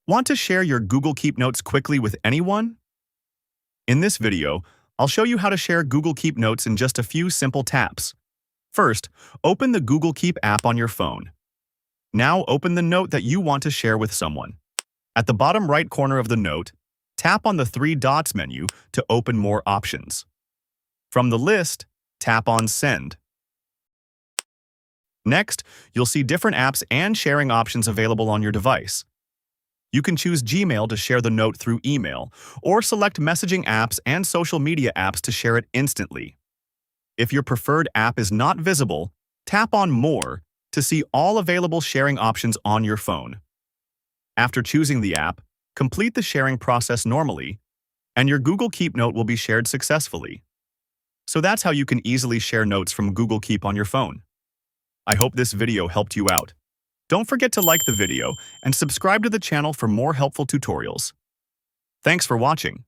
Want to share your Google Keep Notes quickly with anyone? In this video, I'll show you how to share Google Keep Notes in just a few simple taps. First, open the Google Keep app on your phone. Now open the note that you want to share with someone. At the bottom right corner of the note, tap on the three dots menu to open more options. From the list, tap on Send. Next, you'll see different apps and sharing options available on your device. You can choose Gmail to share the note through email, or select messaging apps and social media apps to share it instantly. If your preferred app is not visible, tap on More to see all available sharing options on your phone. After choosing the app, complete the sharing process normally, and your Google Keep note will be shared successfully. So that's how you can easily share notes from Google Keep on your phone. I hope this video helped you out. Don't forget to like the video and subscribe to the channel for more helpful tutorials. Thanks for watching.